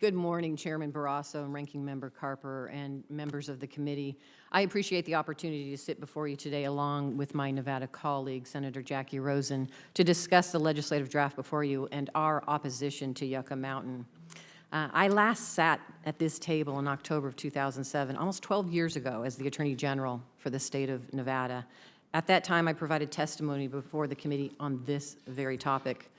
Good morning, Chairman Barrasso and Ranking Member Carper and members of the committee. I appreciate the opportunity to sit before you today along with my Nevada colleague, Senator Jackie Rosen, to discuss the legislative draft before you and our opposition to Yucca Mountain. I last sat at this table in October of 2007, almost 12 years ago, as the Attorney General for the state of Nevada. At that time, I provided testimony before the committee on this very topic.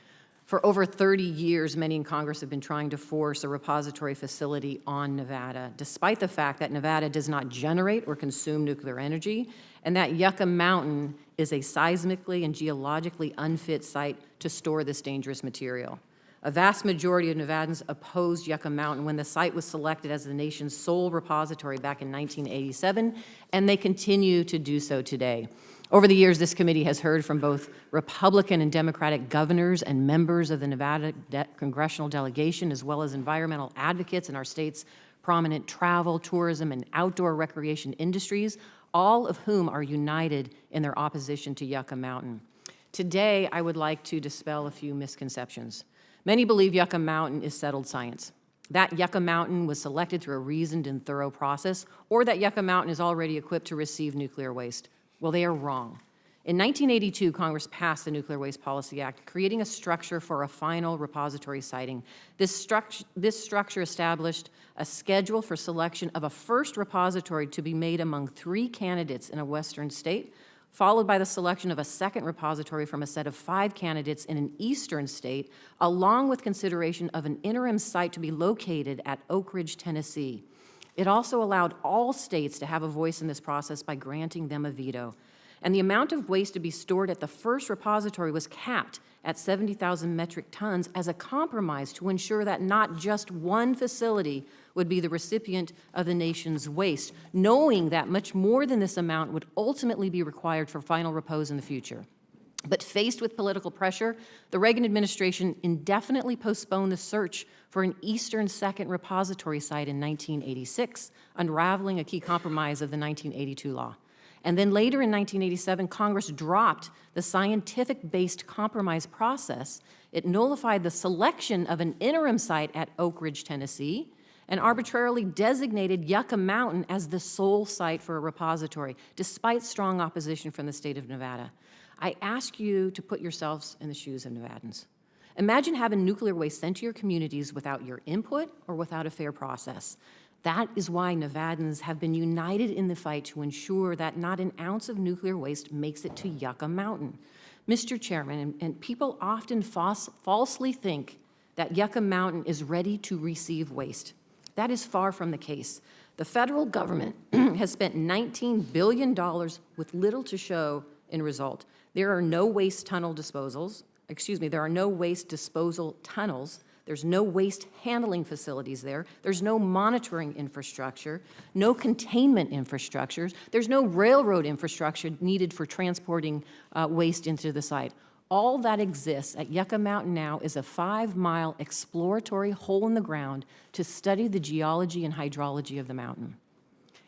For over 30 years, many in Congress have been trying to force a repository facility on Nevada, despite the fact that Nevada does not generate or consume nuclear energy, and that Yucca Mountain is a seismically and geologically unfit site to store this dangerous material. A vast majority of Nevadans opposed Yucca Mountain when the site was selected as the nation's sole repository back in 1987, and they continue to do so today. Over the years, this committee has heard from both Republican and Democratic governors and members of the Nevada congressional delegation, as well as environmental advocates in our state's prominent travel, tourism, and outdoor recreation industries, all of whom are united in their opposition to Yucca Mountain. Today, I would like to dispel a few misconceptions. Many believe Yucca Mountain is settled science, that Yucca Mountain was selected through a reasoned and thorough process, or that Yucca Mountain is already equipped to receive nuclear waste. Well, they are wrong. In 1982, Congress passed the Nuclear Waste Policy Act, creating a structure for a final repository siting. This structure established a schedule for selection of a first repository to be made among 3 candidates in a western state, followed by the selection of a second repository from a set of 5 candidates in an eastern state, along with consideration of an interim site to be located at Oak Ridge, Tennessee. It also allowed all states to have a voice in this process by granting them a veto. And the amount of waste to be stored at the first repository was capped at 70,000 metric tons as a compromise to ensure that not just one facility would be the recipient of the nation's waste, knowing that much more than this amount would ultimately be required for final repose in the future. But faced with political pressure, the Reagan administration indefinitely postponed the search for an eastern second repository site in 1986, unraveling a key compromise of the 1982 law. And then later in 1987, Congress dropped the scientific-based compromise process. It nullified the selection of an interim site at Oak Ridge, Tennessee, and arbitrarily designated Yucca Mountain as the sole site for a repository, despite strong opposition from the state of Nevada. I ask you to put yourselves in the shoes of Nevadans. Imagine having nuclear waste sent to your communities without your input or without a fair process. That is why Nevadans have been united in the fight to ensure that not an ounce of nuclear waste makes it to Yucca Mountain. Mr. Chairman, and people often falsely think that Yucca Mountain is ready to receive waste. That is far from the case. The federal government has spent $19 billion with little to show in result. There are no waste tunnel disposals. There are no waste disposal tunnels. There's no waste handling facilities there. There's no monitoring infrastructure, no containment infrastructures. There's no railroad infrastructure needed for transporting waste into the site. All that exists at Yucca Mountain now is a 5-mile exploratory hole in the ground to study the geology and hydrology of the mountain.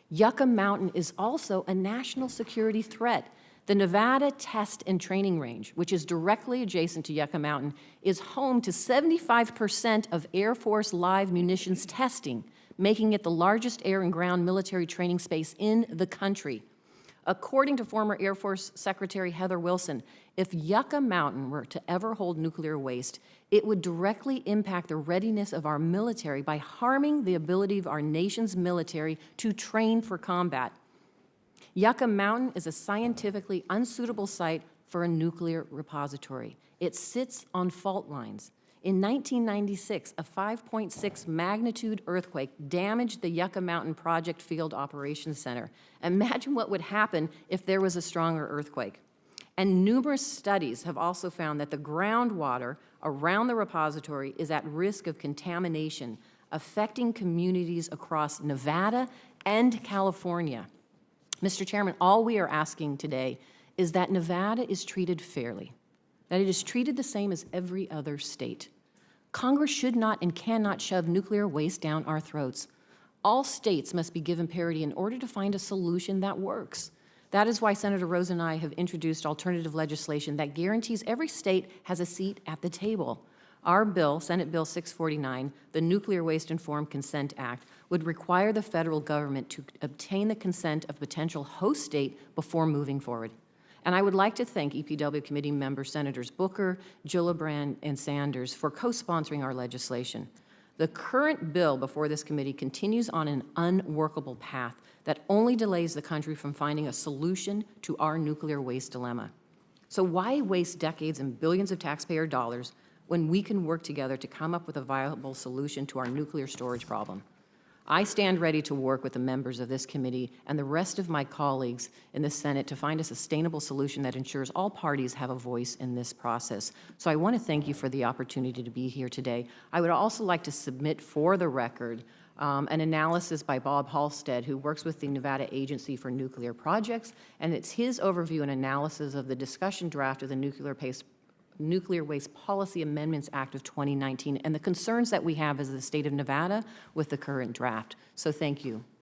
Yucca Mountain is also a national security threat. The Nevada Test and Training Range, which is directly adjacent to Yucca Mountain, is home to 75% of Air Force live munitions testing, making it the largest air and ground military training space in the country. According to former Air Force Secretary Heather Wilson, if Yucca Mountain were to ever hold nuclear waste, it would directly impact the readiness of our military by harming the ability of our nation's military to train for combat. Yucca Mountain is a scientifically unsuitable site for a nuclear repository. It sits on fault lines. In 1996, a 5.6 magnitude earthquake damaged the Yucca Mountain Project Field Operations Center. Imagine what would happen if there was a stronger earthquake. And numerous studies have also found that the groundwater around the repository is at risk of contamination, affecting communities across Nevada and California. Mr. Chairman, all we are asking today is that Nevada is treated fairly, that it is treated the same as every other state. Congress should not and cannot shove nuclear waste down our throats. All states must be given parity in order to find a solution that works. That is why Senator Rosen and I have introduced alternative legislation that guarantees every state has a seat at the table. Our bill, Senate Bill 649, the Nuclear Waste Informed Consent Act, would require the federal government to obtain the consent of potential host state before moving forward. And I would like to thank EPW committee members Senators Booker, Gillibrand, and Sanders for co-sponsoring our legislation. The current bill before this committee continues on an unworkable path that only delays the country from finding a solution to our nuclear waste dilemma. So why waste decades and billions of taxpayer dollars when we can work together to come up with a viable solution to our nuclear storage problem? I stand ready to work with the members of this committee and the rest of my colleagues in the Senate to find a sustainable solution that ensures all parties have a voice in this process. So I want to thank you for the opportunity to be here today. I would also like to submit for the record an analysis by Bob Halstead, who works with the Nevada Agency for Nuclear Projects, and it's his overview and analysis of the discussion draft of the Nuclear Waste Policy Amendments Act of 2019 and the concerns that we have as the state of Nevada with the current draft. So thank you.